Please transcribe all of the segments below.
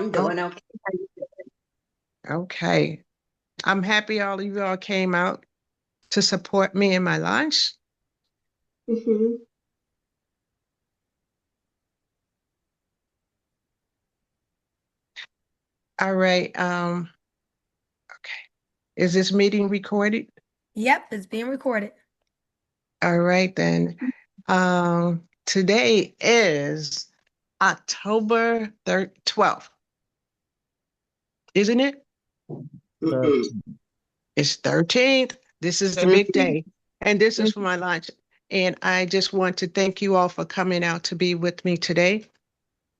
I'm Oh, doing okay. okay. I'm happy all of you all came out to support me in my launch. Hmm. All right. Okay. Is this meeting recorded? Yep, it's being recorded. All right then. Today is October 12th, isn't it? Hmm. It's 13th. This is the big Hmm. day. And this is for my launch. And I just want to thank you all for coming out to be with me today.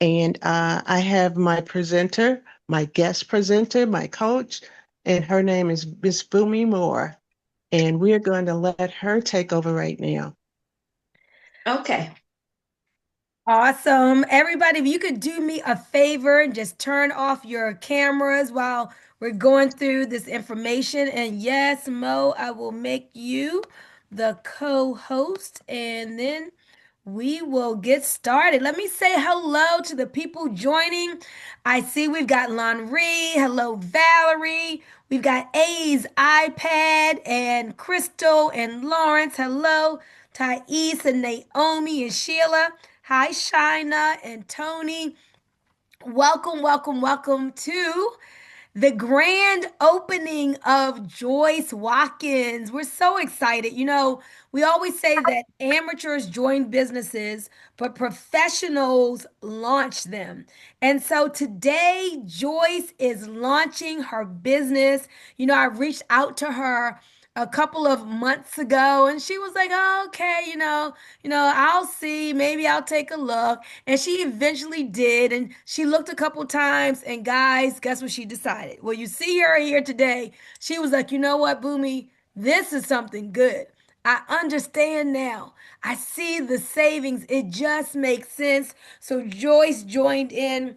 And I have my presenter, my guest presenter, my coach, and her name is Miss Boomy Moore. And we're going to let her take over right now. Okay. Awesome. Everybody, if you could do me a favor and just turn off your cameras while we're going through this information. And yes, Mo, I will make you the co-host and then we will get started. Let me say hello to the people joining. I see we've got Lonrie. Hello, Valerie. We've got A's iPad and Crystal and Lawrence. Hello, Thais and Naomi and Sheila. Hi, Shina and Tony. Welcome, welcome, welcome to the grand opening of Joyce Watkins. We're so excited. We always say that amateurs join businesses, but professionals launch them. And so today, Joyce is launching her business. I reached out to her a couple of months ago and she was like, oh, okay, I'll see, maybe I'll take a look. And she eventually did. And she looked a couple times. And guys, guess what she decided? Well, you see her here today. She was like, you know what, Boomy? This is something good. I understand now. I see the savings. It just makes sense. So Joyce joined in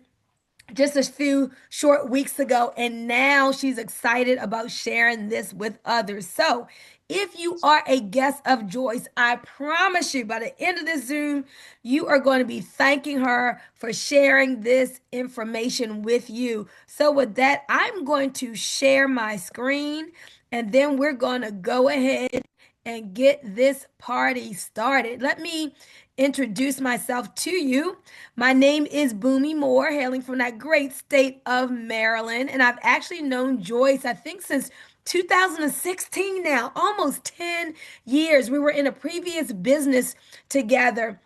just a few short weeks ago, and now she's excited about sharing this with others. So, if you are a guest of Joyce, I promise you by the end of this Zoom, you are going to be thanking her for sharing this information with you. So, with that, I'm going to share my screen and then we're going to go ahead and get this party started. Let me introduce myself to you. My name is Boomy Moore, hailing from that great state of Maryland. And I've actually known Joyce, I think, since 2016 now, almost 10 years. We were in a previous business together.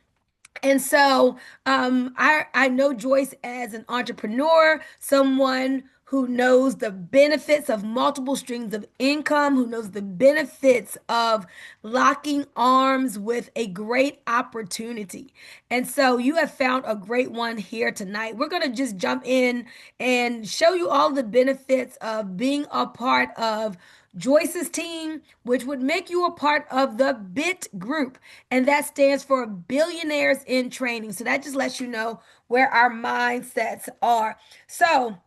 And so I know Joyce as an entrepreneur, someone who knows the benefits of multiple streams of income, who knows the benefits of locking arms with a great opportunity. And so you have found a great one here tonight. We're going to just jump in and show you all the benefits of being a part of Joyce's team, which would make you a part of the BIT group. And that stands for Billionaires in Training. So that just lets you know where our mindsets are. So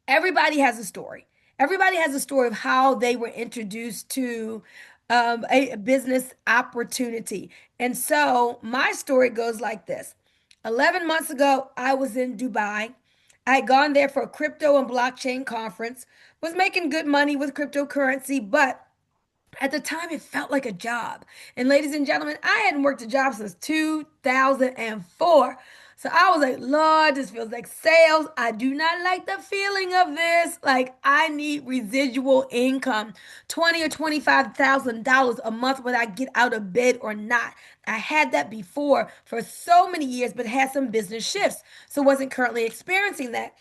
everybody has a story. Everybody has a story of how they were introduced to a business opportunity. And so my story goes like this. 11 months ago, I was in Dubai. I had gone there for a crypto and blockchain conference, was making good money with cryptocurrency, but at the time, it felt like a job. And ladies and gentlemen, I hadn't worked a job since 2004. So I was like, Lord, this feels like sales. I do not like the feeling of this. Like I need residual income, 20 or $25,000 a month whether I get out of bed or not. I had that before for so many years, but had some business shifts. So wasn't currently experiencing that.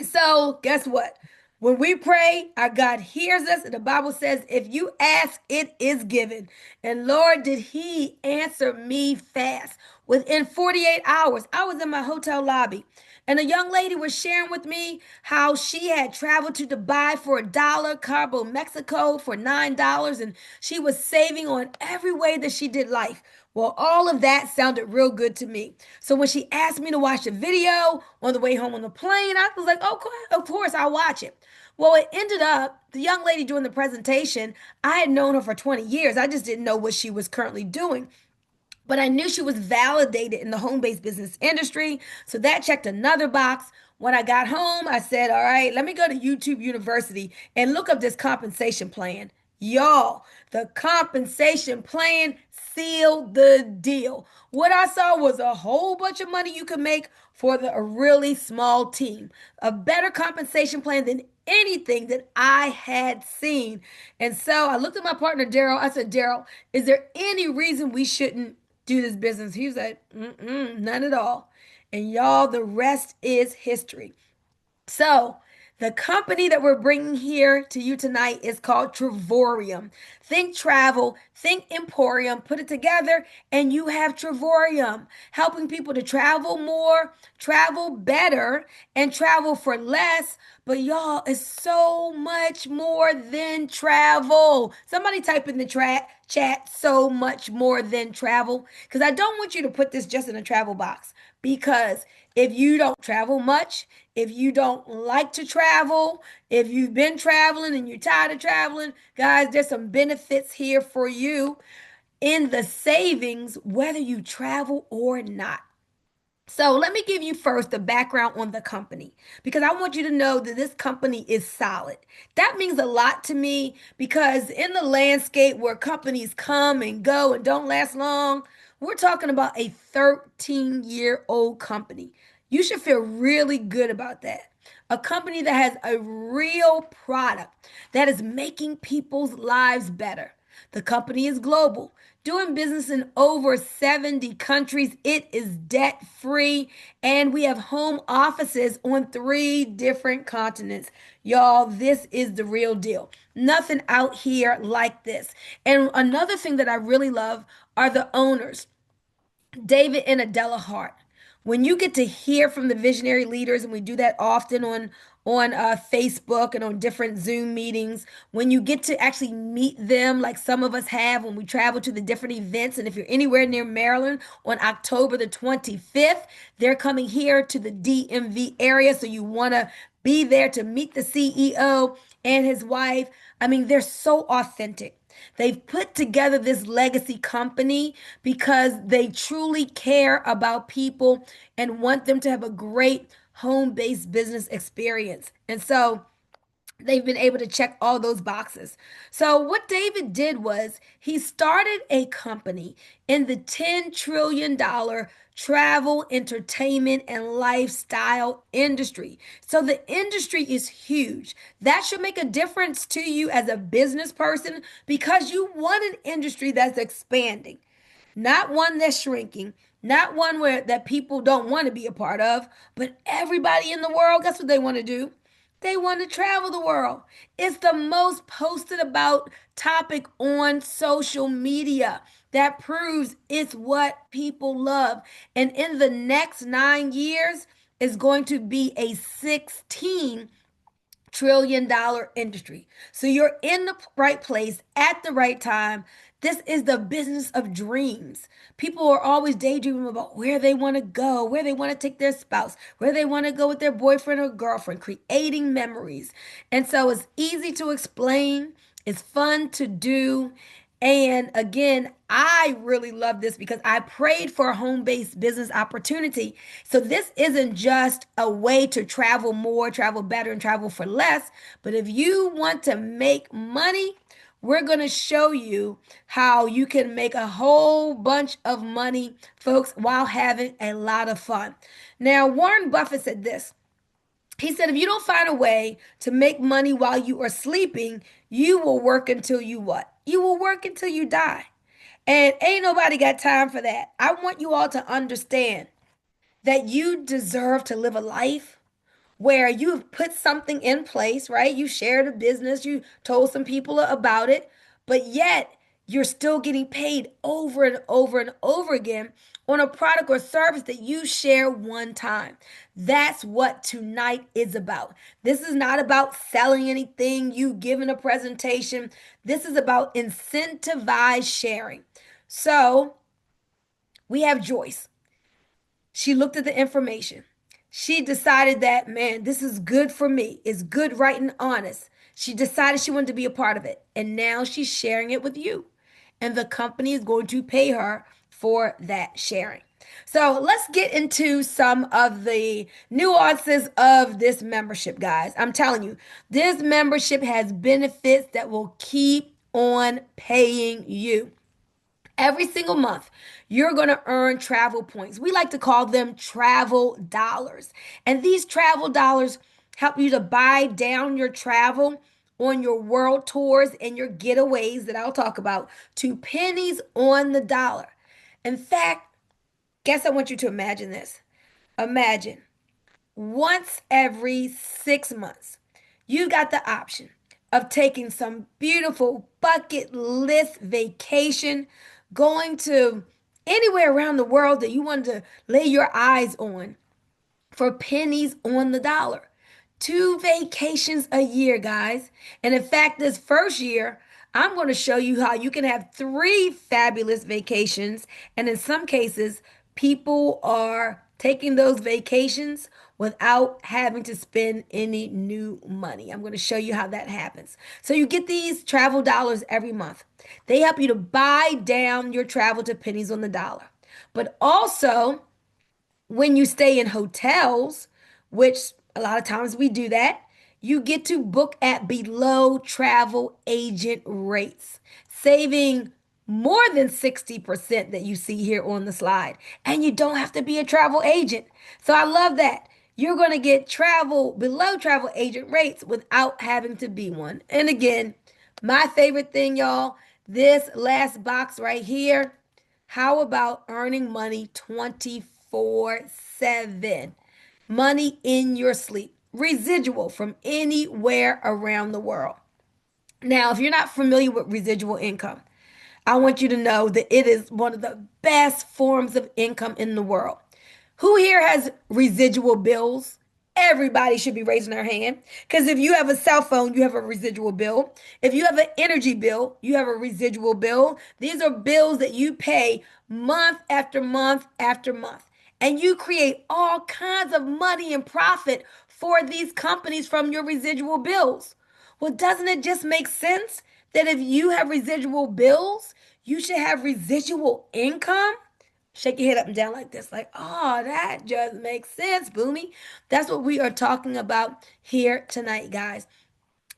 So, guess what? When we pray, our God hears us. And the Bible says, if you ask, it is given. And Lord, did He answer me fast? Within 48 hours, I was in my hotel lobby. And a young lady was sharing with me how she had traveled to Dubai for $1, Cabo, Mexico for $9, and she was saving on every way that she did life. Well, all of that sounded real good to me. So when she asked me to watch the video on the way home on the plane, I was like, oh, of course, I'll watch it. Well, it ended up, the young lady doing the presentation, I had known her for 20 years. I just didn't know what she was currently doing. But I knew she was validated in the home based business industry. So that checked another box. When I got home, I said, all right, let me go to YouTube University and look up this compensation plan. Y'all, the compensation plan sealed the deal. What I saw was a whole bunch of money you could make for a really small team. A better compensation plan than anything that I had seen. And so I looked at my partner, Daryl. I said, Daryl, is there any reason we shouldn't do this business? He said, none at all. And y'all, the rest is history. So, the company that we're bringing here to you tonight is called Trevorium. Think travel, think Emporium, put it together, and you have Trevorium, helping people to travel more, travel better, and travel for less. But y'all, it's so much more than travel. Somebody type in the chat, so much more than travel, because I don't want you to put this just in a travel box. Because if you don't travel much, if you don't like to travel, if you've been traveling and you're tired of traveling, guys, there's some benefits here for you in the savings, whether you travel or not. So let me give you first the background on the company because I want you to know that this company is solid. That means a lot to me because in the landscape where companies come and go and don't last long, we're talking about a 13-year-old company. You should feel really good about that. A company that has a real product that is making people's lives better. The company is global, doing business in over 70 countries. It is debt free, and we have home offices on 3 different continents. Y'all, this is the real deal. Nothing out here like this. And another thing that I really love are the owners. David and Adela Hart. When you get to hear from the visionary leaders, and we do that often on Facebook and on different Zoom meetings, when you get to actually meet them, like some of us have when we travel to the different events, and if you're anywhere near Maryland on October the 25th, they're coming here to the DMV area, so you want to be there to meet the CEO and his wife. I mean, they're so authentic. They've put together this legacy company because they truly care about people and want them to have a great home based business experience. And so they've been able to check all those boxes. So, what David did was he started a company in the $10 trillion travel, entertainment, and lifestyle industry. So, the industry is huge. That should make a difference to you as a business person because you want an industry that's expanding, not one that's shrinking, not one where that people don't want to be a part of, but everybody in the world, guess what they want to do? They want to travel the world. It's the most posted about topic on social media. That proves it's what people love. And in the next 9 years, it's going to be a 16 trillion-dollar industry. So you're in the right place at the right time. This is the business of dreams. People are always daydreaming about where they want to go, where they want to take their spouse, where they want to go with their boyfriend or girlfriend, creating memories. And so it's easy to explain, it's fun to do. And again, I really love this because I prayed for a home based business opportunity. So, this isn't just a way to travel more, travel better, and travel for less. But if you want to make money, we're going to show you how you can make a whole bunch of money, folks, while having a lot of fun. Now, Warren Buffett said this. He said, if you don't find a way to make money while you are sleeping, you will work until you what? You will work until you die. And ain't nobody got time for that. I want you all to understand that you deserve to live a life where you've put something in place, right? You shared a business, you told some people about it, but yet you're still getting paid over and over and over again on a product or service that you share one time. That's what tonight is about. This is not about selling anything, you giving a presentation. This is about incentivized sharing. So we have Joyce. She looked at the information. She decided that, man, this is good for me. It's good, right, and honest. She decided she wanted to be a part of it. And now she's sharing it with you. And the company is going to pay her for that sharing. So let's get into some of the nuances of this membership, guys. I'm telling you, this membership has benefits that will keep on paying you. Every single month, you're going to earn travel points. We like to call them travel dollars. And these travel dollars help you to buy down your travel on your world tours and your getaways that I'll talk about to pennies on the dollar. In fact, guess I want you to imagine this. Imagine once every 6 months, you got the option of taking some beautiful bucket list vacation, going to anywhere around the world that you wanted to lay your eyes on for pennies on the dollar. 2 vacations a year, guys. And in fact, this first year, I'm going to show you how you can have 3 fabulous vacations. And in some cases, people are taking those vacations without having to spend any new money. I'm going to show you how that happens. So you get these travel dollars every month. They help you to buy down your travel to pennies on the dollar. But also, when you stay in hotels, which a lot of times we do that, you get to book at below travel agent rates, saving more than 60% that you see here on the slide. And you don't have to be a travel agent. So I love that. You're going to get travel below travel agent rates without having to be one. And again, my favorite thing, y'all, this last box right here. How about earning money 24/7? Money in your sleep, residual from anywhere around the world. Now, if you're not familiar with residual income, I want you to know that it is one of the best forms of income in the world. Who here has residual bills? Everybody should be raising their hand. Because if you have a cell phone, you have a residual bill. If you have an energy bill, you have a residual bill. These are bills that you pay month after month after month. And you create all kinds of money and profit for these companies from your residual bills. Well, doesn't it just make sense that if you have residual bills, you should have residual income? Shake your head up and down like this, like, oh, that just makes sense, Boomy. That's what we are talking about here tonight, guys.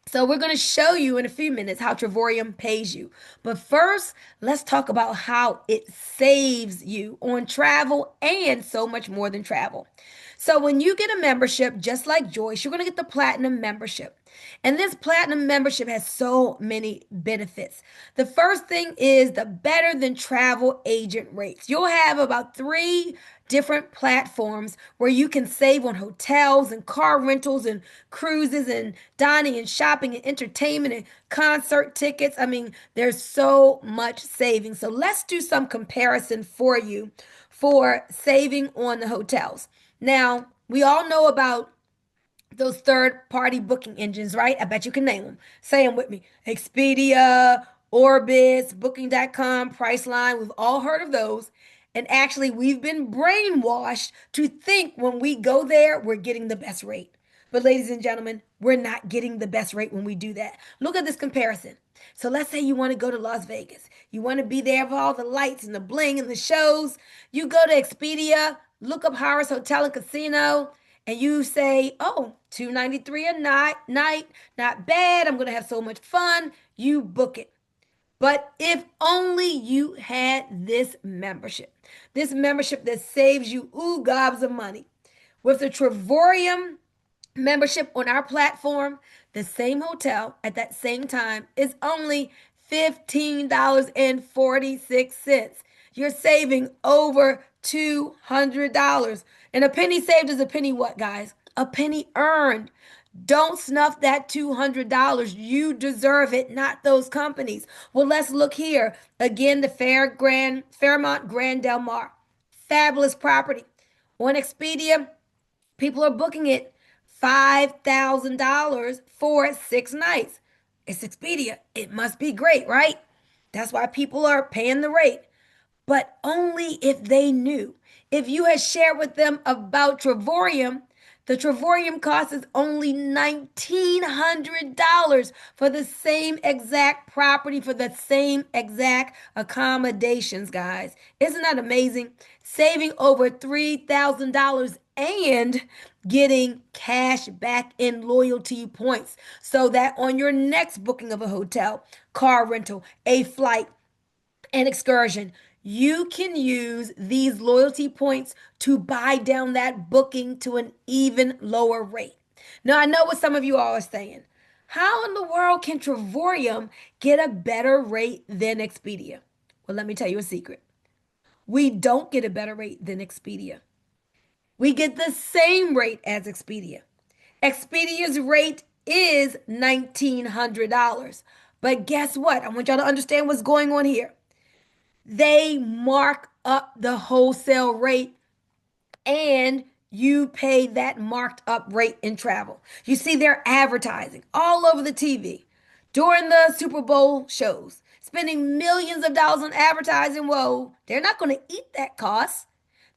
So we're going to show you in a few minutes how Trevorium pays you. But first, let's talk about how it saves you on travel and so much more than travel. So when you get a membership, just like Joyce, you're going to get the platinum membership. And this platinum membership has so many benefits. The first thing is the better than travel agent rates. You'll have about 3 different platforms where you can save on hotels and car rentals and cruises and dining and shopping and entertainment and concert tickets. I mean, there's so much saving. So let's do some comparison for you for saving on the hotels. Now, we all know about those third party booking engines, right? I bet you can name them. Say them with me: Expedia, Orbitz, Booking.com, Priceline. We've all heard of those. And actually, we've been brainwashed to think when we go there, we're getting the best rate. But, ladies and gentlemen, we're not getting the best rate when we do that. Look at this comparison. So, let's say you want to go to Las Vegas. You want to be there for all the lights and the bling and the shows. You go to Expedia, look up Harris Hotel and Casino, and you say, oh, 293 a night, not bad. I'm going to have so much fun. You book it. But if only you had this membership that saves you gobs of money. With the Trevorium membership on our platform, the same hotel at that same time is only $15.46. You're saving over $200. And a penny saved is a penny what, guys? A penny earned. Don't snuff that $200. You deserve it, not those companies. Well, let's look here. Again, the Fairmont Grand Del Mar. Fabulous property. On Expedia, people are booking it $5,000 for 6 nights. It's Expedia. It must be great, right? That's why people are paying the rate. But only if they knew. If you had shared with them about Trevorium, The Travorium cost is only $1,900 for the same exact property, for the same exact accommodations, guys. Isn't that amazing? Saving over $3,000 and getting cash back in loyalty points so that on your next booking of a hotel, car rental, a flight, an excursion, you can use these loyalty points to buy down that booking to an even lower rate. Now, I know what some of you all are saying. How in the world can Travorium get a better rate than Expedia? Well, let me tell you a secret. We don't get a better rate than Expedia. We get the same rate as Expedia. Expedia's rate is $1,900. But guess what? I want y'all to understand what's going on here. They mark up the wholesale rate and you pay that marked up rate in travel. You see, they're advertising all over the TV during the Super Bowl shows, spending millions of dollars on advertising. Whoa, they're not going to eat that cost.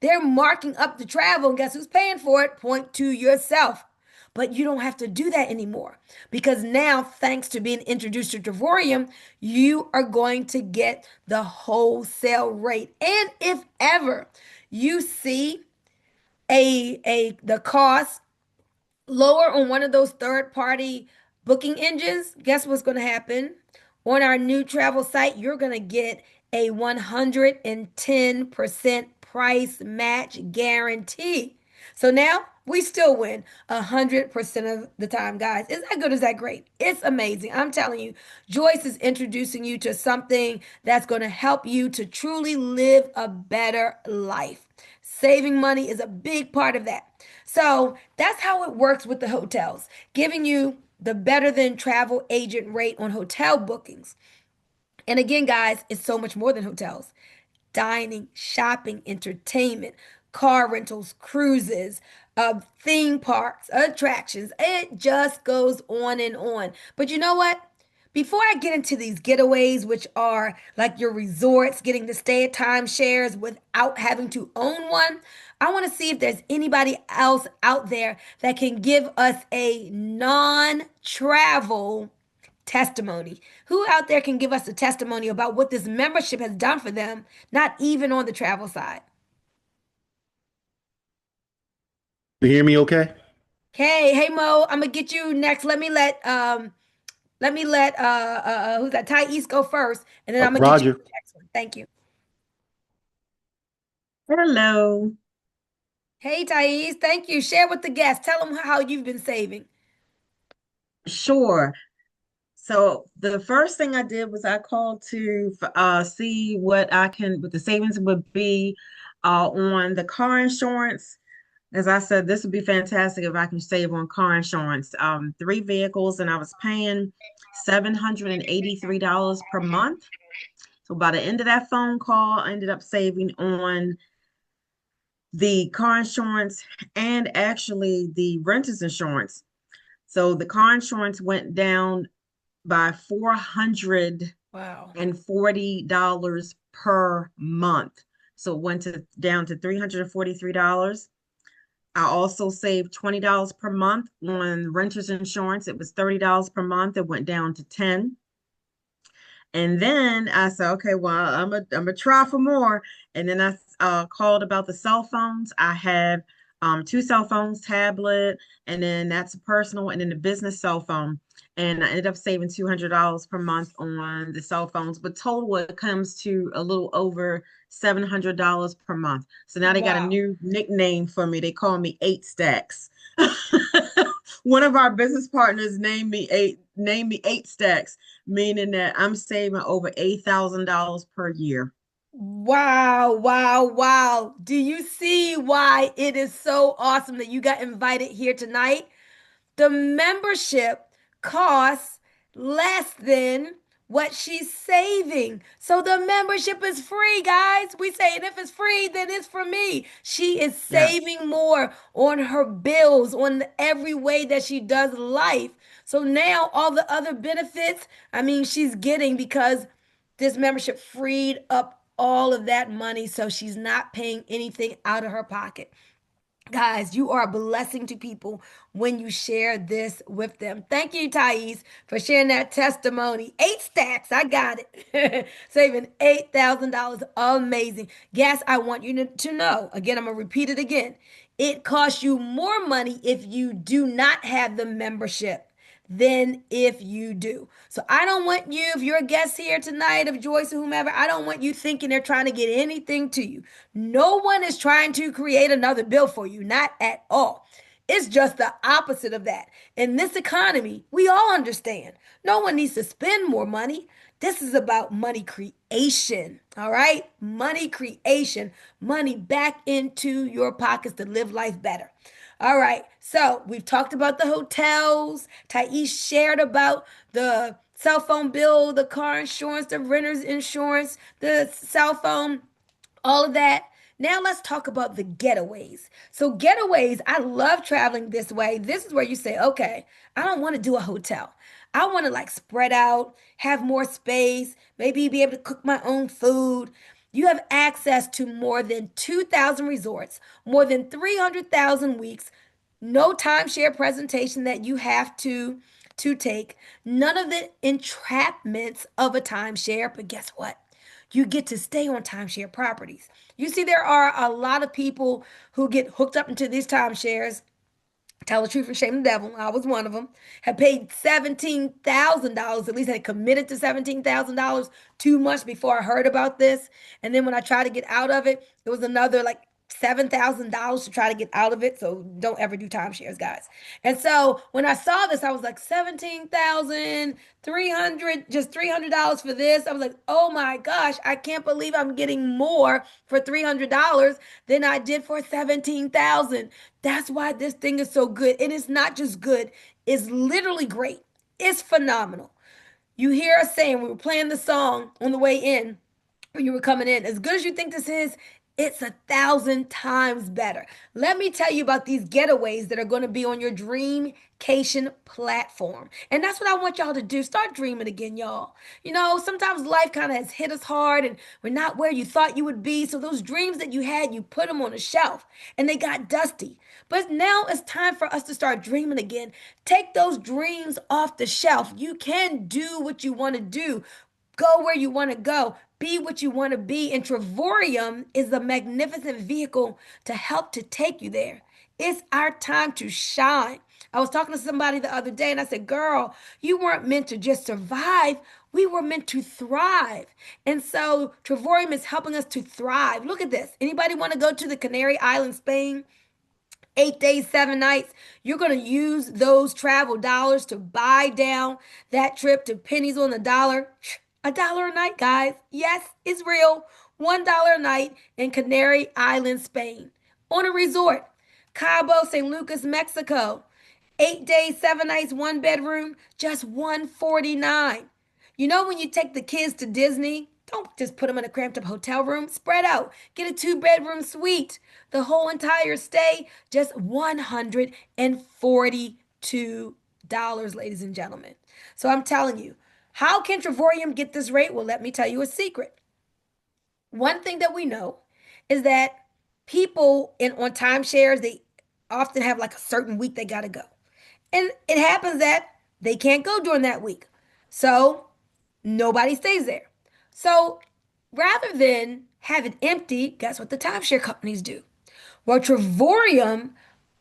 They're marking up the travel, and guess who's paying for it? Point to yourself. But you don't have to do that anymore because now, thanks to being introduced to Travorium, you are going to get the wholesale rate. And if ever you see the cost lower on one of those third party booking engines, guess what's going to happen? On our new travel site, you're going to get a 110% price match guarantee. So now we still win 100% of the time, guys. Is that good? Is that great? It's amazing. I'm telling you, Joyce is introducing you to something that's going to help you to truly live a better life. Saving money is a big part of that. So that's how it works with the hotels, giving you the better than travel agent rate on hotel bookings. And again, guys, it's so much more than hotels: dining, shopping, entertainment, car rentals, cruises, theme parks, attractions. It just goes on and on. But you know what? Before I get into these getaways, which are like your resorts, getting to stay at timeshares without having to own one, I want to see if there's anybody else out there that can give us a non travel testimony. Who out there can give us a testimony about what this membership has done for them, not even on the travel side? You hear me okay? Hey, Mo, I'm gonna get you next. Let me let who's that? Thais go first, and then I'm gonna get you Roger. the next one. Thank you. Hello. Hey, Thais, thank you. Share with the guests. Tell them how you've been saving. Sure. So the first thing I did was I called to see what the savings would be on the car insurance. As I said, this would be fantastic if I can save on car insurance. Three vehicles, and I was paying $783 per month. So by the end of that phone call, I ended up saving on the car insurance and actually the renter's insurance. So the car insurance went down by Wow. $440 per month. So it went down to $343. I also saved $20 per month on renter's insurance. It was $30 per month. It went down to 10. And then I said, okay, well, I'm gonna try for more. And then I called about the cell phones. I have two cell phones, tablet, and then that's a personal, and then the business cell phone. And I ended up saving $200 per month on the cell phones. But total, it comes to a little over $700 per month. So now they got a Wow. new nickname for me. They call me Eight Stacks. One of our business partners named me Eight Stacks, meaning that I'm saving over $8,000 per year. Wow, wow, wow. Do you see why it is so awesome that you got invited here tonight? The membership costs less than what she's saving. So the membership is free, guys. We say, and if it's free, then it's for me. She is Yes. saving more on her bills, on every way that she does life. So now all the other benefits, I mean, she's getting because this membership freed up all of that money. So she's not paying anything out of her pocket. Guys, you are a blessing to people when you share this with them. Thank you, Thais, for sharing that testimony. 8 stacks, I got it. Saving $8,000. Amazing. Yes, I want you to know. Again, I'm going to repeat it again. It costs you more money if you do not have the membership than if you do. So I don't want you, if you're a guest here tonight of Joyce or whomever, I don't want you thinking they're trying to get anything to you. No one is trying to create another bill for you, not at all. It's just the opposite of that. In this economy, we all understand no one needs to spend more money. This is about money creation, all right? Money creation, money back into your pockets to live life better. All right, so we've talked about the hotels. Thais shared about the cell phone bill, the car insurance, the renter's insurance, the cell phone, all of that. Now let's talk about the getaways. So getaways, I love traveling this way. This is where you say, okay, I don't want to do a hotel. I want to like spread out, have more space, maybe be able to cook my own food. You have access to more than 2,000 resorts, more than 300,000 weeks, no timeshare presentation that you have to take, none of the entrapments of a timeshare, but guess what? You get to stay on timeshare properties. You see, there are a lot of people who get hooked up into these timeshares. Tell the truth and shame the devil. I was one of them. Had paid $17,000, at least had committed to $17,000 too much before I heard about this. And then when I tried to get out of it, it was another like $7,000 to try to get out of it. So don't ever do timeshares, guys. And so when I saw this, I was like 17,300, just $300 for this. I was like, oh my gosh, I can't believe I'm getting more for $300 than I did for 17,000. That's why this thing is so good. And it's not just good, it's literally great. It's phenomenal. You hear us saying, we were playing the song on the way in when you were coming in. As good as you think this is, it's 1,000 times better. Let me tell you about these getaways that are going to be on your Dreamcation platform. And that's what I want y'all to do. Start dreaming again, y'all. You know, sometimes life kind of has hit us hard and we're not where you thought you would be. So those dreams that you had, you put them on a shelf and they got dusty. But now it's time for us to start dreaming again. Take those dreams off the shelf. You can do what you want to do. Go where you want to go. Be what you want to be. And Trevorium is the magnificent vehicle to help to take you there. It's our time to shine. I was talking to somebody the other day and I said, girl, you weren't meant to just survive. We were meant to thrive. And so Trevorium is helping us to thrive. Look at this. Anybody want to go to the Canary Islands, Spain? 8 days, 7 nights. You're going to use those travel dollars to buy down that trip to pennies on the dollar. $1 a night, guys. Yes, it's real. $1 a night in Canary Islands, Spain. On a resort. Cabo, St. Lucas, Mexico. 8 days, 7 nights, one bedroom, just $149. You know when you take the kids to Disney, don't just put them in a cramped up hotel room. Spread out. Get a 2 bedroom suite. The whole entire stay, just $142, ladies and gentlemen. So I'm telling you, how can Trevorium get this rate? Well, let me tell you a secret. One thing that we know is that people in on timeshares, they often have like a certain week they got to go. And it happens that they can't go during that week. So nobody stays there. So rather than have it empty, guess what the timeshare companies do? Well, Trevorium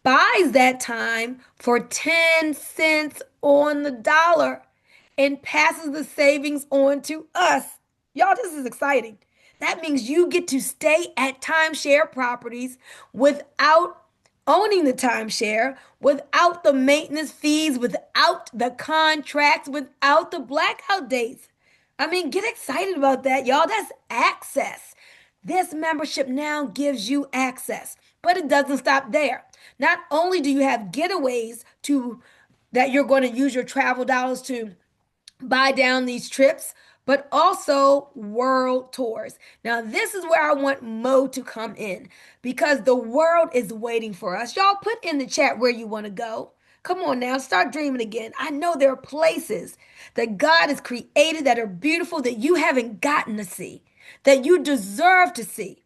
buys that time for 10 cents on the dollar and passes the savings on to us. Y'all, this is exciting. That means you get to stay at timeshare properties without owning the timeshare, without the maintenance fees, without the contracts, without the blackout dates. I mean, get excited about that, y'all. That's access. This membership now gives you access, but it doesn't stop there. Not only do you have getaways to that you're going to use your travel dollars to buy down these trips, but also world tours. Now, this is where I want Mo to come in because the world is waiting for us. Y'all put in the chat where you want to go. Come on now, start dreaming again. I know there are places that God has created that are beautiful that you haven't gotten to see, that you deserve to see.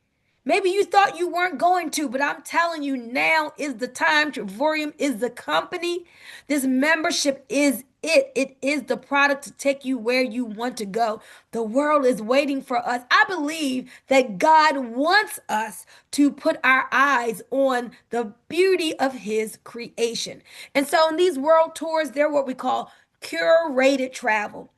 Maybe you thought you weren't going to, but I'm telling you, now is the time. Trevorium is the company. This membership is it. It is the product to take you where you want to go. The world is waiting for us. I believe that God wants us to put our eyes on the beauty of His creation. And so, in these world tours, they're what we call curated travel,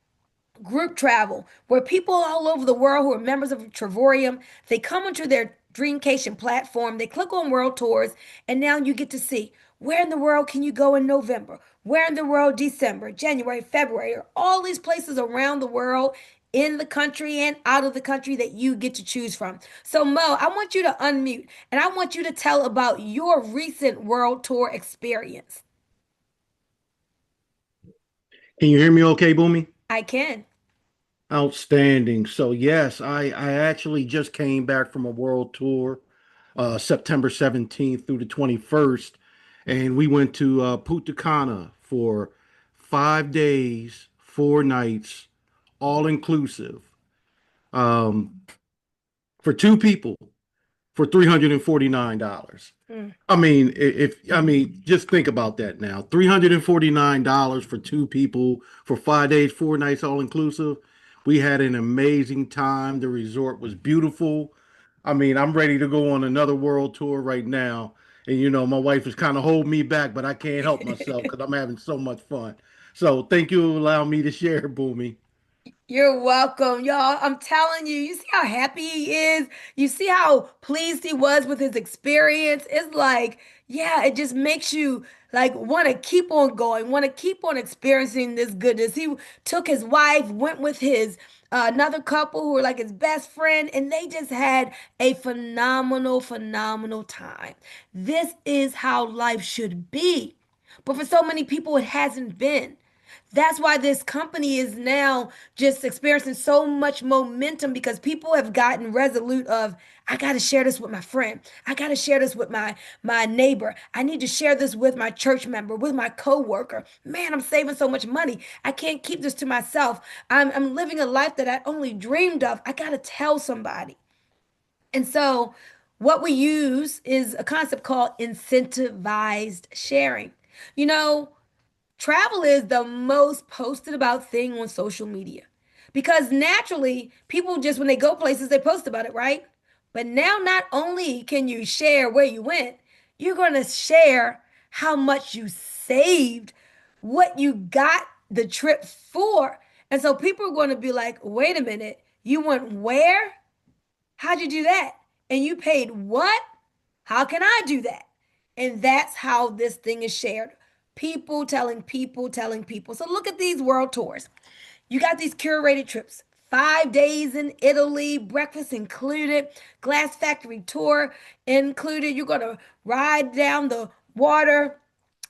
group travel, where people all over the world who are members of Trevorium, they come onto their Dreamcation platform, they click on World Tours, and now you get to see where in the world can you go in November, where in the world December, January, February, or all these places around the world, in the country and out of the country, that you get to choose from. So Mo, I want you to unmute and I want you to tell about your recent world tour experience. Can you hear me okay, Boomy? I can. Outstanding. So yes, I actually just came back from a world tour, September 17th through the 21st, and we went to Punta Cana for 5 days, 4 nights, all inclusive, um, for two people for $349. Mm. Just think about that now. $349 for two people for 5 days, 4 nights, all inclusive. We had an amazing time. The resort was beautiful. I'm ready to go on another world tour right now. And my wife is kind of holding me back, but I can't help myself because I'm having so much fun. So thank you for allowing me to share, Boomy. You're welcome, y'all. I'm telling you, you see how happy he is? You see how pleased he was with his experience? It's like, yeah, it just makes you like want to keep on going, want to keep on experiencing this goodness. He took his wife, went with his another couple who were like his best friend, and they just had a phenomenal, phenomenal time. This is how life should be. But for so many people, it hasn't been. That's why this company is now just experiencing so much momentum because people have gotten resolute of, I got to share this with my friend. I got to share this with my neighbor. I need to share this with my church member, with my coworker. Man, I'm saving so much money. I can't keep this to myself. I'm living a life that I only dreamed of. I got to tell somebody. And so what we use is a concept called incentivized sharing. You know, travel is the most posted about thing on social media because naturally people just when they go places they post about it, right? But now not only can you share where you went, you're going to share how much you saved, what you got the trip for. And so people are going to be like, wait a minute, you went where? How'd you do that? And you paid what? How can I do that? And that's how this thing is shared. People telling people telling people. So look at these world tours. You got these curated trips. 5 days in Italy, breakfast included, glass factory tour included. You're going to ride down the water,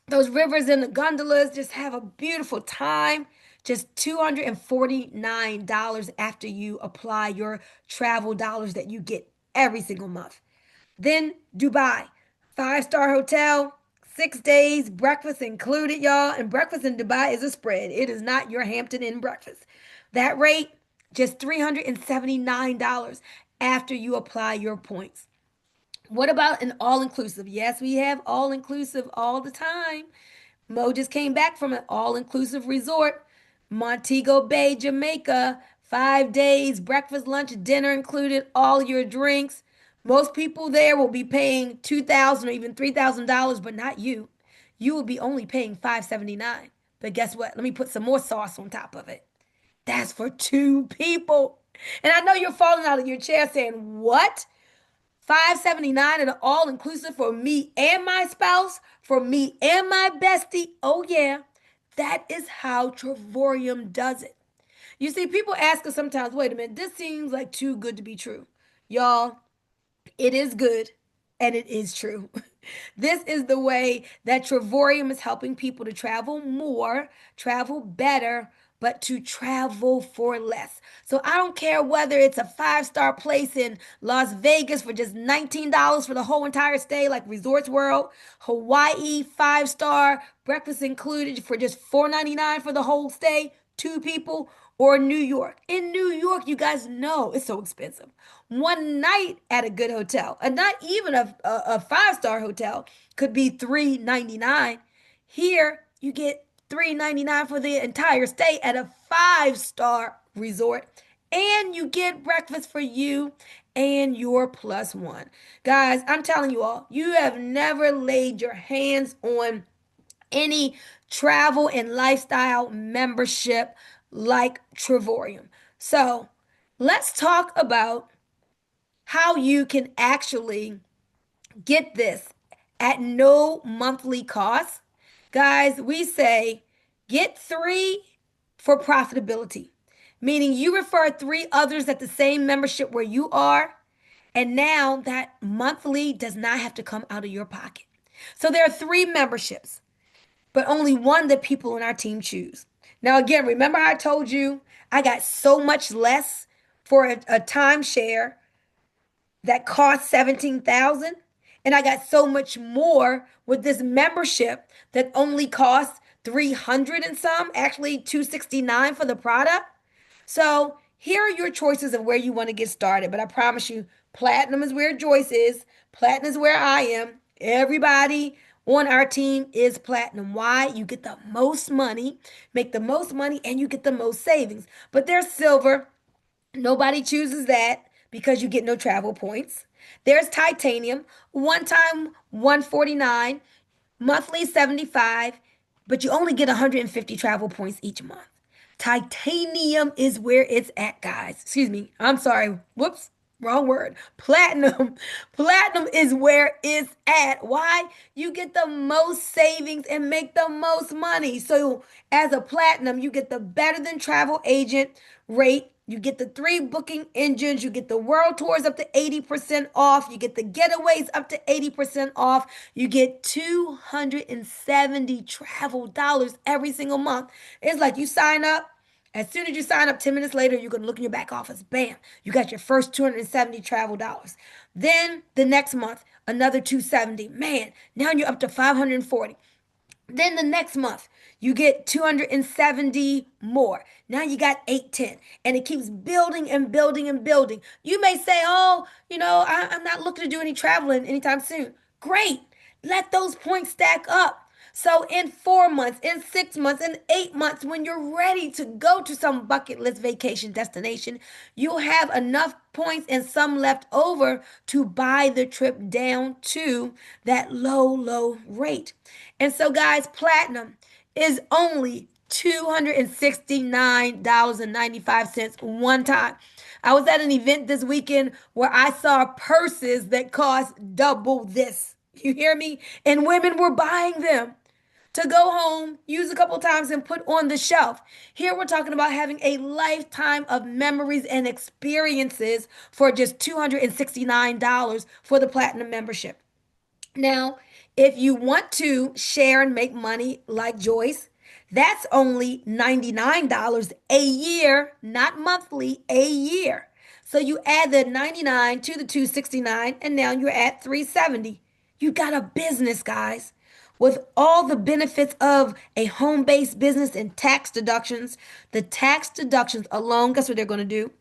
those rivers and the gondolas, just have a beautiful time. Just $249 after you apply your travel dollars that you get every single month. Then Dubai, 5-star hotel, 6 days, breakfast included, y'all. And breakfast in Dubai is a spread. It is not your Hampton Inn breakfast. That rate, just $379 after you apply your points. What about an all inclusive? Yes, we have all inclusive all the time. Mo just came back from an all inclusive resort, Montego Bay, Jamaica. 5 days, breakfast, lunch, dinner included, all your drinks. Most people there will be paying $2,000 or even $3,000, but not you. You will be only paying $579. But guess what? Let me put some more sauce on top of it. That's for two people. And I know you're falling out of your chair saying, what? 579 and all inclusive for me and my spouse, for me and my bestie. Oh yeah, that is how Trevorium does it. You see, people ask us sometimes, wait a minute, this seems like too good to be true. Y'all, it is good and it is true. This is the way that Trevorium is helping people to travel more, travel better, but to travel for less. So I don't care whether it's a 5-star place in Las Vegas for just $19 for the whole entire stay, like Resorts World, Hawaii 5-star, breakfast included for just $4.99 for the whole stay. two people, or New York. In New York, you guys know it's so expensive. One night at a good hotel, and not even a five-star hotel, could be $399. Here, you get $399 for the entire stay at a five-star resort, and you get breakfast for you and your plus one. Guys, I'm telling you all, you have never laid your hands on any travel and lifestyle membership like Trevorium. So let's talk about how you can actually get this at no monthly cost. Guys, we say get three for profitability, meaning you refer three others at the same membership where you are, and now that monthly does not have to come out of your pocket. So there are three memberships, but only one that people in our team choose. Now, again, remember how I told you I got so much less for a timeshare that cost 17,000, and I got so much more with this membership that only costs 300 and some, actually 269 for the product. So here are your choices of where you want to get started. But I promise you, platinum is where Joyce is. Platinum is where I am. Everybody on our team is platinum. Why? You get the most money, make the most money, and you get the most savings. But there's silver. Nobody chooses that because you get no travel points. There's titanium, one time 149, monthly 75, but you only get 150 travel points each month. Titanium is where it's at, guys. Excuse me. I'm sorry. Whoops. Wrong word. Platinum. Platinum is where it's at. Why? You get the most savings and make the most money. So, as a platinum, you get the better than travel agent rate. You get the three booking engines. You get the world tours up to 80% off. You get the getaways up to 80% off. You get 270 travel dollars every single month. It's like you sign up. As soon as you sign up, 10 minutes later, you're going to look in your back office. Bam, you got your first 270 travel dollars. Then the next month, another 270. Man, now you're up to 540. Then the next month, you get 270 more. Now you got 810. And it keeps building and building and building. You may say, oh, I'm not looking to do any traveling anytime soon. Great. Let those points stack up. So in 4 months, in 6 months, in 8 months, when you're ready to go to some bucket list vacation destination, you'll have enough points and some left over to buy the trip down to that low, low rate. And so, guys, platinum is only $269.95 one time. I was at an event this weekend where I saw purses that cost double this. You hear me? And women were buying them to go home, use a couple times, and put on the shelf. Here we're talking about having a lifetime of memories and experiences for just $269 for the platinum membership. Now, if you want to share and make money like Joyce, that's only $99 a year, not monthly, a year. So you add the 99 to the 269 and now you're at 370. You got a business, guys. With all the benefits of a home-based business and tax deductions, the tax deductions alone, guess what they're going to do?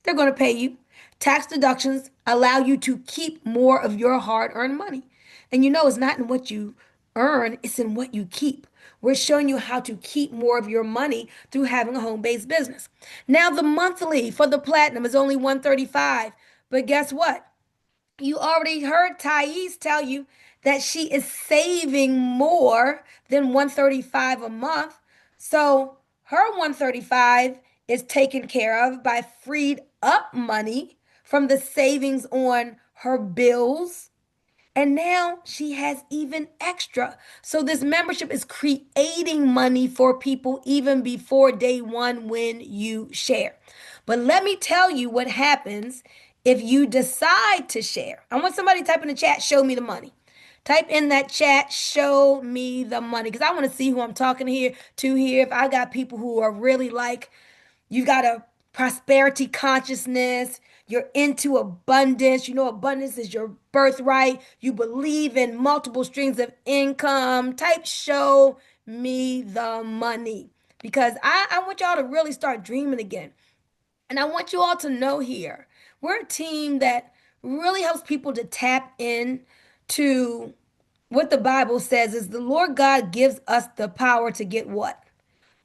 They're going to pay you. Tax deductions allow you to keep more of your hard earned money. And it's not in what you earn, it's in what you keep. We're showing you how to keep more of your money through having a home based business. Now, the monthly for the platinum is only $135. But guess what? You already heard Thais tell you that she is saving more than 135 a month. So her 135 is taken care of by freed up money from the savings on her bills, and now she has even extra. So this membership is creating money for people even before day one when you share. But let me tell you what happens if you decide to share. I want somebody to type in the chat, show me the money. Type in that chat, show me the money. Because I want to see who I'm talking to here. If I got people who are really like, you got a prosperity consciousness. You're into abundance. Abundance is your birthright. You believe in multiple streams of income. Type show me the money. because I want y'all to really start dreaming again. And I want you all to know here, we're a team that really helps people to tap in to what the Bible says is the Lord God gives us the power to get what?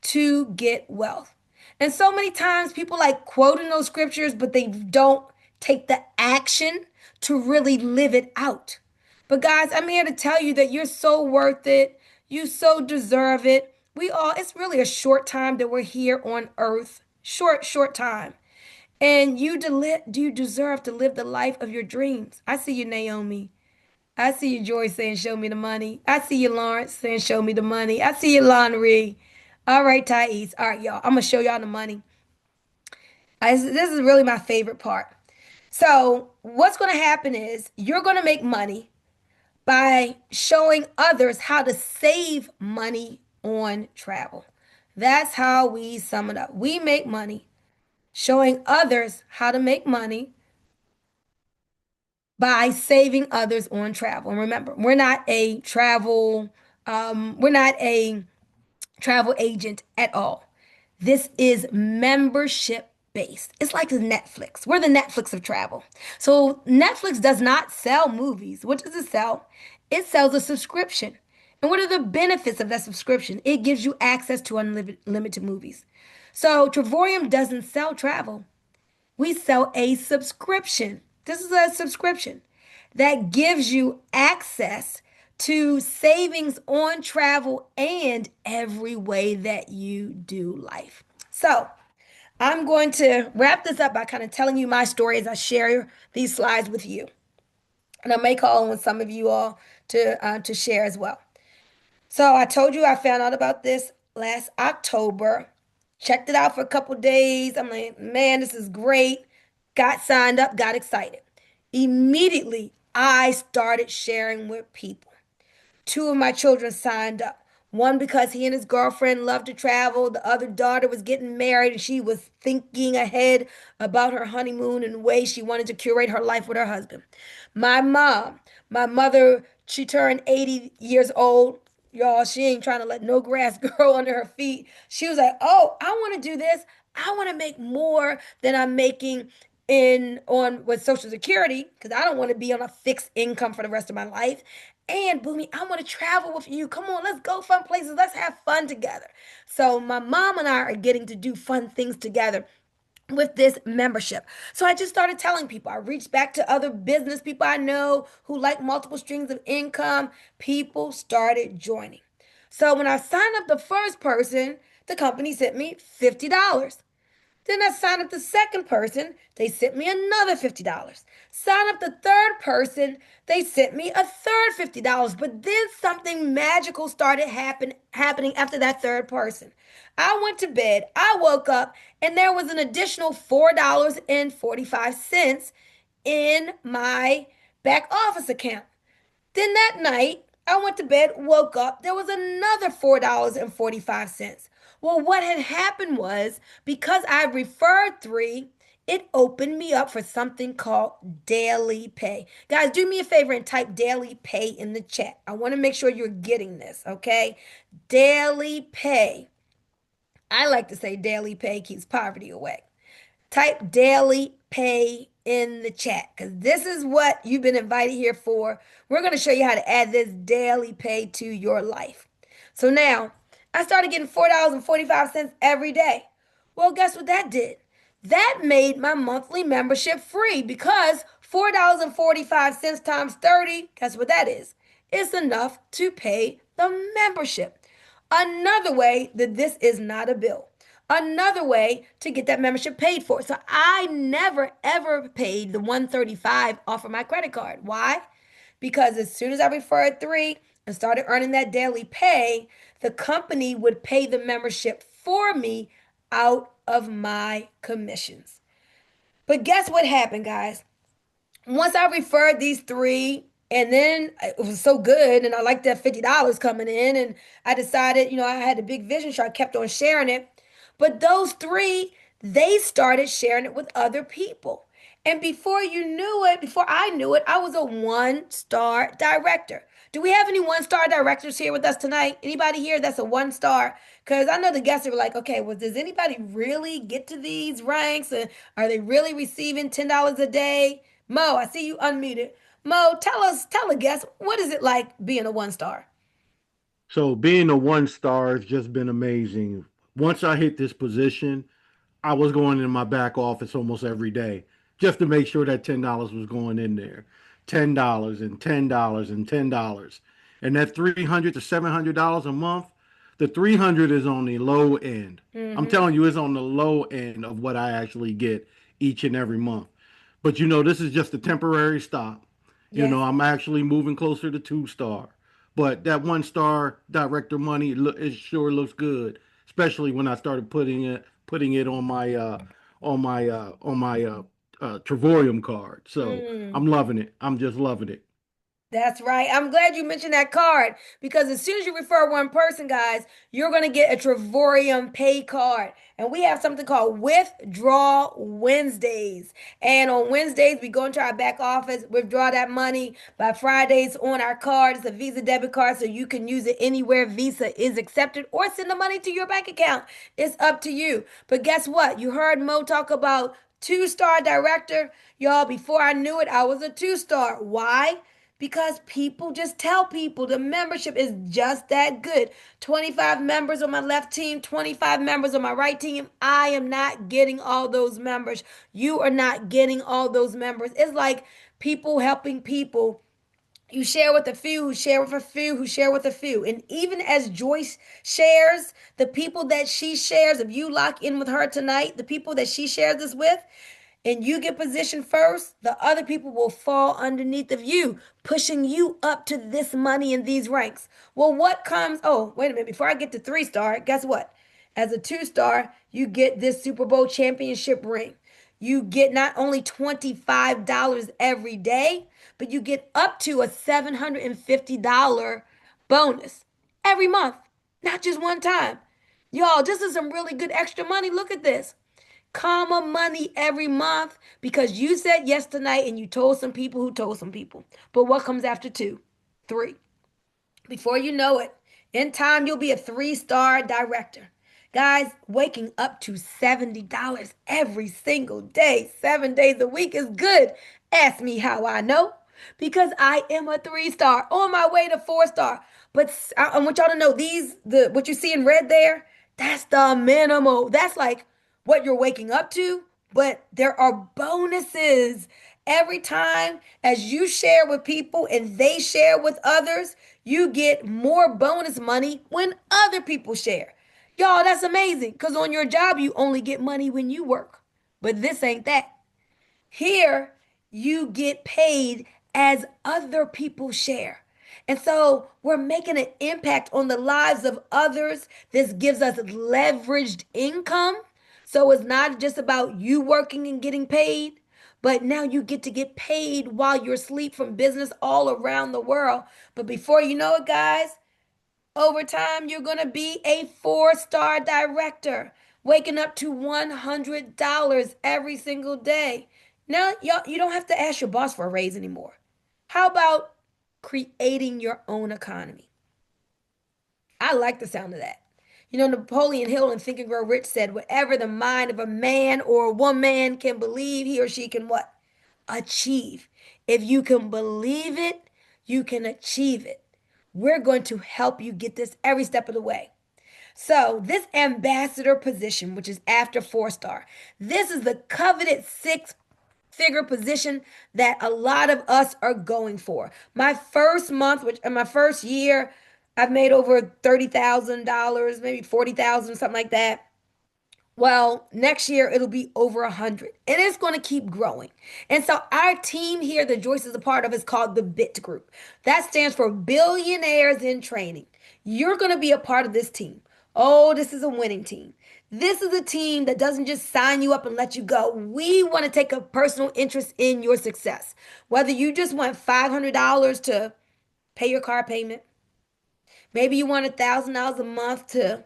To get wealth. And so many times people like quoting those scriptures, but they don't take the action to really live it out. But guys, I'm here to tell you that you're so worth it. You so deserve it. It's really a short time that we're here on earth. Short time. And you deserve to live the life of your dreams. I see you, Naomi. I see you, Joyce, saying, show me the money. I see you, Lawrence, saying, show me the money. I see you, Lonnery. All right, Thais. All right, y'all. I'm going to show y'all the money. This is really my favorite part. So, what's going to happen is you're going to make money by showing others how to save money on travel. That's how we sum it up. We make money showing others how to make money by saving others on travel. And remember, we're not a travel agent at all. This is membership based. It's like Netflix. We're the Netflix of travel. So Netflix does not sell movies. What does it sell? It sells a subscription. And what are the benefits of that subscription? It gives you access to unlimited movies. So Travorium doesn't sell travel. We sell a subscription. This is a subscription that gives you access to savings on travel and every way that you do life. So, I'm going to wrap this up by kind of telling you my story as I share these slides with you. And I may call on some of you all to share as well. So I told you I found out about this last October. Checked it out for a couple days. I'm like, man, this is great. Got signed up, got excited. Immediately, I started sharing with people. Two of my children signed up. One because he and his girlfriend loved to travel. The other daughter was getting married and she was thinking ahead about her honeymoon and ways she wanted to curate her life with her husband. My mother, she turned 80 years old. Y'all, she ain't trying to let no grass grow under her feet. She was like, "Oh, I want to do this. I want to make more than I'm making in on with Social Security because I don't want to be on a fixed income for the rest of my life. And Boomy, I want to travel with you. Come on, let's go fun places. Let's have fun together." So my mom and I are getting to do fun things together with this membership. So I just started telling people. I reached back to other business people I know who like multiple streams of income. People started joining. So when I signed up the first person, the company sent me $50. Then I signed up the second person, they sent me another $50. Sign up the third person, they sent me a third $50. But then something magical started happening after that third person. I went to bed, I woke up, and there was an additional $4.45 in my back office account. Then that night, I went to bed, woke up, there was another $4.45. Well, what had happened was because I referred three, it opened me up for something called daily pay. Guys, do me a favor and type daily pay in the chat. I want to make sure you're getting this, okay? Daily pay. I like to say daily pay keeps poverty away. Type daily pay in the chat because this is what you've been invited here for. We're going to show you how to add this daily pay to your life. So now I started getting $4.45 every day. Well, guess what that did? That made my monthly membership free because $4.45 times 30, guess what that is? It's enough to pay the membership. Another way that this is not a bill. Another way to get that membership paid for. So I never ever paid the 135 off of my credit card. Why? Because as soon as I referred three and started earning that daily pay, the company would pay the membership for me out of my commissions. But guess what happened, guys? Once I referred these three, and then it was so good, and I liked that $50 coming in, and I decided, I had a big vision, so I kept on sharing it. But those three, they started sharing it with other people. And before I knew it, I was a one-star director. Do we have any one-star directors here with us tonight? Anybody here that's a one star? Because I know the guests are like, okay, well, does anybody really get to these ranks? And are they really receiving $10 a day? Mo, I see you unmuted. Mo, tell a guest, what is it like being a one star? So being a 1 star has just been amazing. Once I hit this position, I was going in my back office almost every day just to make sure that $10 was going in there. $10 and $10 and $10. And that $300 to $700 a month, the 300 is on the low end. I'm Mm-hmm. telling you, it's on the low end of what I actually get each and every month. But this is just a temporary stop. Yes. I'm actually moving closer to 2 star. But that 1 star director money, it sure looks good, especially when I started putting it on my Trevorium card. So Mm. I'm loving it. I'm just loving it. That's right. I'm glad you mentioned that card because as soon as you refer one person, guys, you're going to get a Trevorium pay card. And we have something called Withdraw Wednesdays. And on Wednesdays, we go into our back office, withdraw that money. By Fridays on our card, it's a Visa debit card, so you can use it anywhere Visa is accepted or send the money to your bank account. It's up to you. But guess what? You heard Mo talk about two-star director. Y'all, before I knew it, I was a two-star. Why? Because people just tell people the membership is just that good. 25 members on my left team, 25 members on my right team. I am not getting all those members. You are not getting all those members. It's like people helping people. You share with a few, who share with a few, who share with a few. And even as Joyce shares, the people that she shares, if you lock in with her tonight, the people that she shares this with, and you get positioned first, the other people will fall underneath of you, pushing you up to this money in these ranks. Well, what comes? Oh, wait a minute. Before I get to 3 star, guess what? As a 2 star, you get this Super Bowl championship ring. You get not only $25 every day, but you get up to a $750 bonus every month, not just one time. Y'all, this is some really good extra money. Look at this comma money every month because you said yes tonight and you told some people who told some people. But what comes after two? Three. Before you know it, in time, you'll be a 3 star director. Guys, waking up to $70 every single day, 7 days a week is good. Ask me how I know. Because I am a 3 star on my way to 4 star. But I want y'all to know what you see in red there, that's the minimal. That's like what you're waking up to, but there are bonuses every time as you share with people and they share with others, you get more bonus money when other people share. Y'all, that's amazing because on your job, you only get money when you work. But this ain't that. Here, you get paid as other people share. And so we're making an impact on the lives of others. This gives us leveraged income. So it's not just about you working and getting paid, but now you get to get paid while you're asleep from business all around the world. But before you know it, guys, over time, you're going to be a 4 star director, waking up to $100 every single day. Now, y'all, you don't have to ask your boss for a raise anymore. How about creating your own economy? I like the sound of that. You know, Napoleon Hill in Think and Grow Rich said, whatever the mind of a man or a woman can believe, he or she can what? Achieve. If you can believe it, you can achieve it. We're going to help you get this every step of the way. So, this ambassador position, which is after 4 star, this is the coveted six-figure position that a lot of us are going for. My first month, which in my first year, I've made over $30,000, maybe 40,000, something like that. Well, next year it'll be over 100 and it's going to keep growing. And so our team here that Joyce is a part of is called the BIT Group. That stands for Billionaires in Training. You're going to be a part of this team. Oh, this is a winning team. This is a team that doesn't just sign you up and let you go. We want to take a personal interest in your success. Whether you just want $500 to pay your car payment, maybe you want $1,000 a month to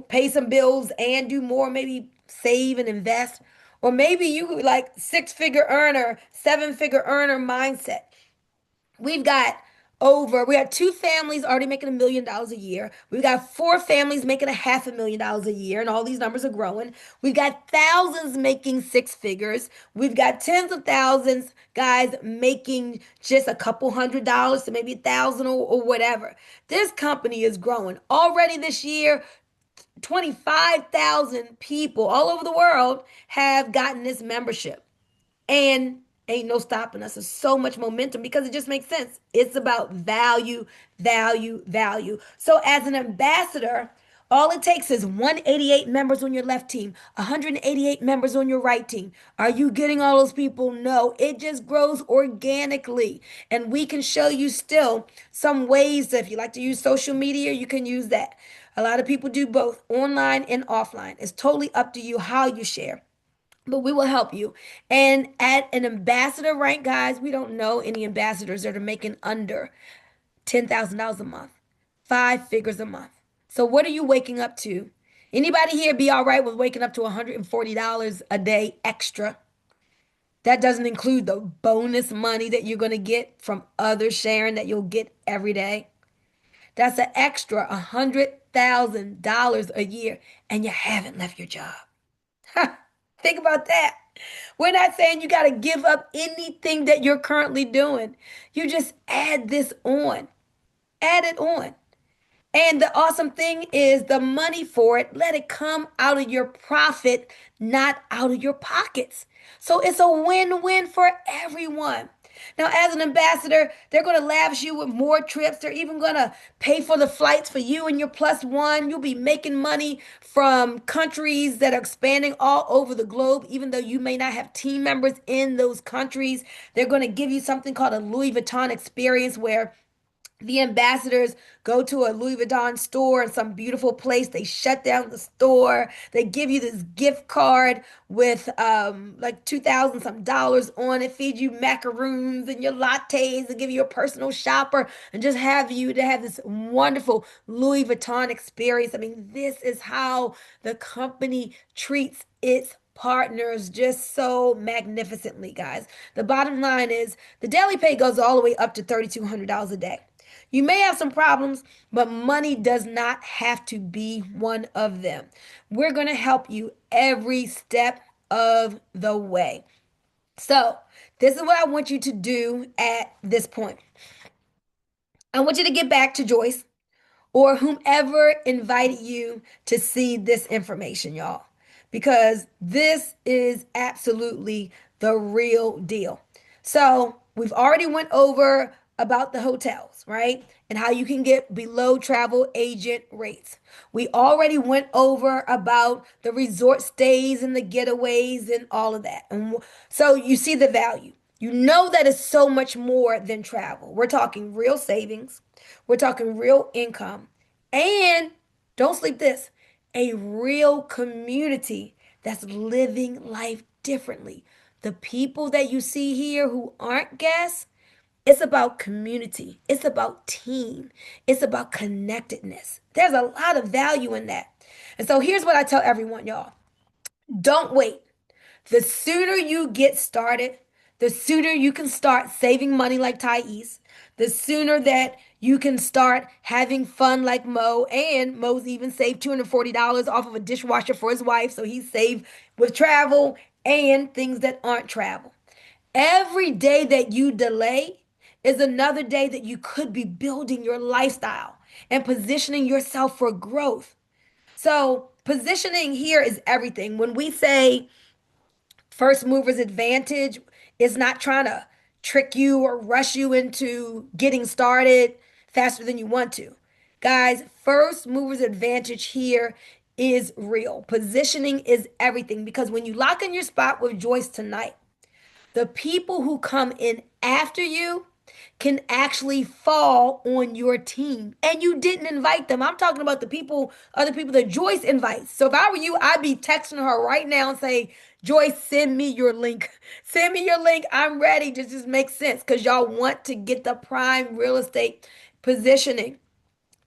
pay some bills and do more, maybe save and invest. Or maybe you like 6-figure earner, 7-figure earner mindset. We've got we got two families already making $1 million a year. We've got four families making $500,000 a year, and all these numbers are growing. We've got thousands making six figures. We've got tens of thousands, guys, making just a couple $100 to maybe 1,000 or whatever. This company is growing. Already this year, 25,000 people all over the world have gotten this membership. And ain't no stopping us. There's so much momentum because it just makes sense. It's about value, value, value. So as an ambassador, all it takes is 188 members on your left team, 188 members on your right team. Are you getting all those people? No, it just grows organically. And we can show you still some ways that if you like to use social media, you can use that. A lot of people do both online and offline. It's totally up to you how you share, but we will help you. And at an ambassador rank, guys, we don't know any ambassadors that are making under $10,000 a month, five figures a month. So what are you waking up to? Anybody here be all right with waking up to $140 a day extra? That doesn't include the bonus money that you're going to get from others sharing that you'll get every day. That's an extra $100,000 a year, and you haven't left your job. Think about that. We're not saying you got to give up anything that you're currently doing. You just add this on. Add it on. And the awesome thing is the money for it, let it come out of your profit, not out of your pockets. So it's a win-win for everyone. Now, as an ambassador, they're going to lavish you with more trips. They're even going to pay for the flights for you and your plus one. You'll be making money from countries that are expanding all over the globe, even though you may not have team members in those countries. They're going to give you something called a Louis Vuitton experience where the ambassadors go to a Louis Vuitton store in some beautiful place. They shut down the store. They give you this gift card with like 2,000 some dollars on it, feed you macaroons and your lattes, and give you a personal shopper, and just have you to have this wonderful Louis Vuitton experience. I mean, this is how the company treats its partners, just so magnificently, guys. The bottom line is the daily pay goes all the way up to $3,200 a day. You may have some problems, but money does not have to be one of them. We're going to help you every step of the way. So, this is what I want you to do at this point. I want you to get back to Joyce or whomever invited you to see this information, y'all, because this is absolutely the real deal. So we've already went over about the hotels, right? And how you can get below travel agent rates. We already went over about the resort stays and the getaways and all of that. And so you see the value. You know that it's so much more than travel. We're talking real savings. We're talking real income. And don't sleep this, a real community that's living life differently. The people that you see here who aren't guests, it's about community. It's about team. It's about connectedness. There's a lot of value in that. And so here's what I tell everyone, y'all. Don't wait. The sooner you get started, the sooner you can start saving money like Thais, the sooner that you can start having fun like Mo. And Mo's even saved $240 off of a dishwasher for his wife. So he's saved with travel and things that aren't travel. Every day that you delay is another day that you could be building your lifestyle and positioning yourself for growth. So, positioning here is everything. When we say first mover's advantage, it's not trying to trick you or rush you into getting started faster than you want to. Guys, first mover's advantage here is real. Positioning is everything because when you lock in your spot with Joyce tonight, the people who come in after you can actually fall on your team and you didn't invite them. I'm talking about the people, other people that Joyce invites. So if I were you, I'd be texting her right now and say, Joyce, send me your link. Send me your link. I'm ready. Just makes sense because y'all want to get the prime real estate positioning.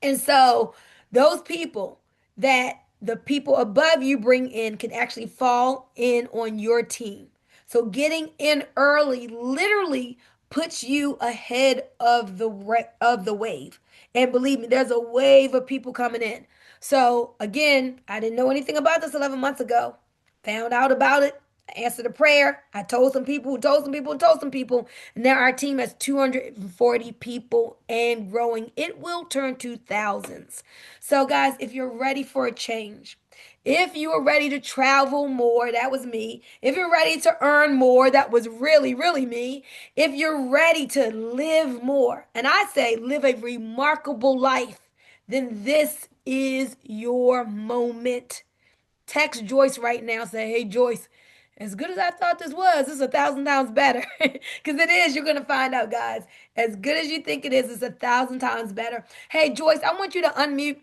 And so those people that the people above you bring in can actually fall in on your team. So getting in early literally puts you ahead of the wave. And believe me, there's a wave of people coming in. So again, I didn't know anything about this 11 months ago. Found out about it. I answered a prayer. I told some people who told some people who told some people. And now our team has 240 people and growing. It will turn to thousands. So, guys, if you're ready for a change, if you are ready to travel more, that was me. If you're ready to earn more, that was really, really me. If you're ready to live more, and I say live a remarkable life, then this is your moment. Text Joyce right now. Say, hey, Joyce, as good as I thought this was, it's 1,000 times better. Because it is. You're going to find out, guys. As good as you think it is, it's 1,000 times better. Hey, Joyce, I want you to unmute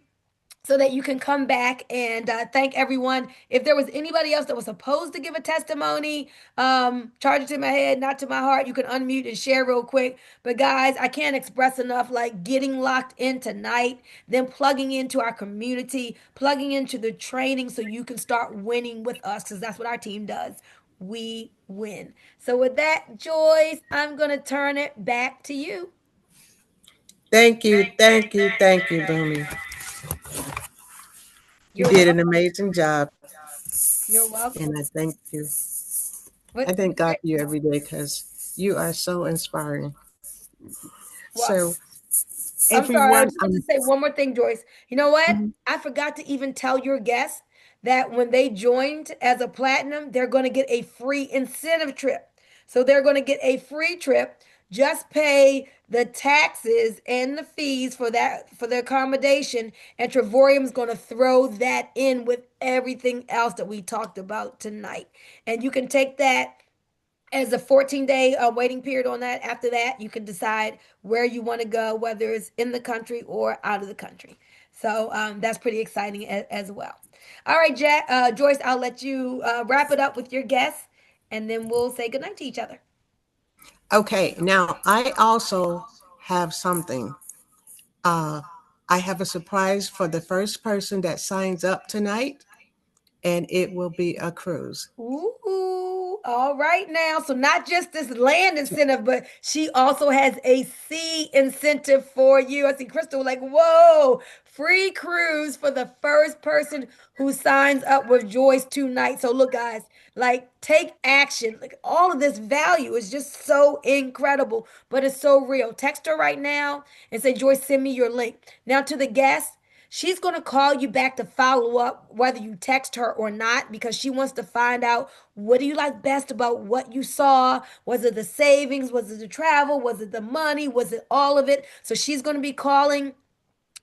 so that you can come back and thank everyone. If there was anybody else that was supposed to give a testimony, charge it to my head, not to my heart. You can unmute and share real quick. But guys, I can't express enough like getting locked in tonight, then plugging into our community, plugging into the training so you can start winning with us because that's what our team does. We win. So with that, Joyce, I'm going to turn it back to you. Thank you, thank you, thank you, Boomy. You You're did an welcome. amazing job, You're welcome. and I thank you. I What? thank God for you every day because you are so inspiring. What? So, I'm sorry. I everyone, just want to say one more thing, Joyce. You know what? Mhm. I forgot to even tell your guests that when they joined as a platinum, they're going to get a free incentive trip. So they're going to get a free trip. Just pay the taxes and the fees for that for the accommodation, and Trevorium's going to throw that in with everything else that we talked about tonight. And you can take that as a 14-day waiting period on that. After that, you can decide where you want to go, whether it's in the country or out of the country. So that's pretty exciting as well. All right, Joyce, I'll let you wrap it up with your guests, and then we'll say goodnight to each other. Okay, now I also have something. Uh, I have a surprise for the first person that signs up tonight, and it will be a cruise. Ooh, all right now. So not just this land incentive, but she also has a sea incentive for you. I see Crystal like, whoa, free cruise for the first person who signs up with Joyce tonight. So look, guys, like take action. Like all of this value is just so incredible, but it's so real. Text her right now and say, Joyce, send me your link. Now to the guests. She's going to call you back to follow up whether you text her or not because she wants to find out what do you like best about what you saw? Was it the savings? Was it the travel? Was it the money? Was it all of it? So she's going to be calling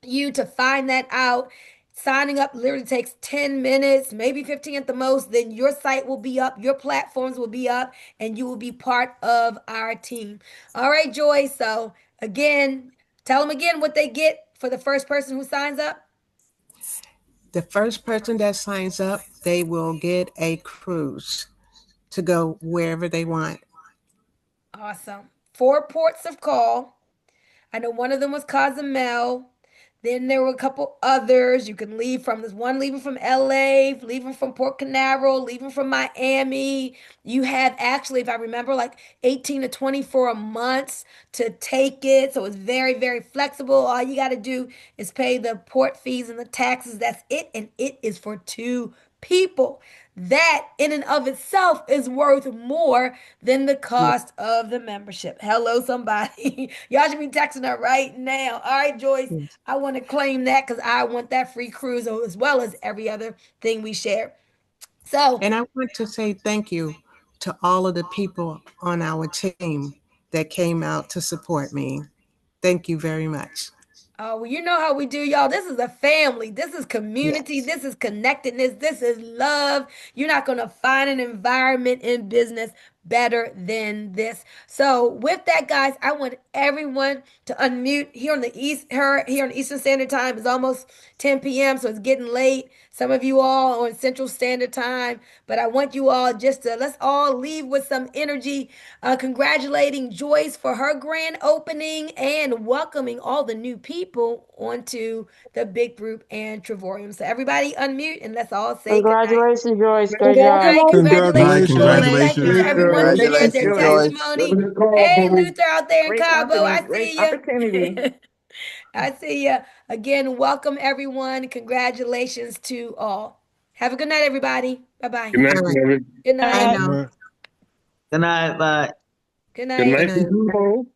you to find that out. Signing up literally takes 10 minutes, maybe 15 at the most. Then your site will be up, your platforms will be up, and you will be part of our team. All right, Joy. So, again, tell them again what they get for the first person who signs up. The first person that signs up, they will get a cruise to go wherever they want. Awesome. 4 ports of call. I know one of them was Cozumel. Then there were a couple others you can leave from. There's one leaving from LA, leaving from Port Canaveral, leaving from Miami. You have actually, if I remember, like 18 to 24 months to take it. So it's very, very flexible. All you got to do is pay the port fees and the taxes. That's it. And it is for 2 people. That in and of itself is worth more than the Yeah. cost of the membership. Hello, somebody. Y'all should be texting her right now. All right, Joyce, Yes. I want to claim that because I want that free cruise as well as every other thing we share. So, And I want to say thank you to all of the people on our team that came out to support me. Thank you very much. well, you know how we do, y'all. This is a family. This is community. Yes. This is connectedness. This is love. You're not going to find an environment in business better than this. So, with that, guys, I want everyone to unmute here on the here on Eastern Standard Time. It's almost 10 p.m., so it's getting late. Some of you all on Central Standard Time, but I want you all just to let's all leave with some energy, congratulating Joyce for her grand opening and welcoming all the new people onto the big group and Trevorium. So everybody unmute and let's all say good night. Congratulations, Joyce. Great Good job. night. Congratulations. Congratulations, Joyce. Congratulations. Thank you Congratulations. to Great everyone want to share Thank their you, Congratulations, Joyce. Joyce. testimony. Give us a call, Hey, boo. Luther out there in Great Cabo, company, I great see you. opportunity. I see you. Again, welcome everyone. Congratulations to all. Have a good night, everybody. Bye-bye. Good night, All right. everybody. Good I night. know. Good night, bye. Good Good night. night, Good night. people.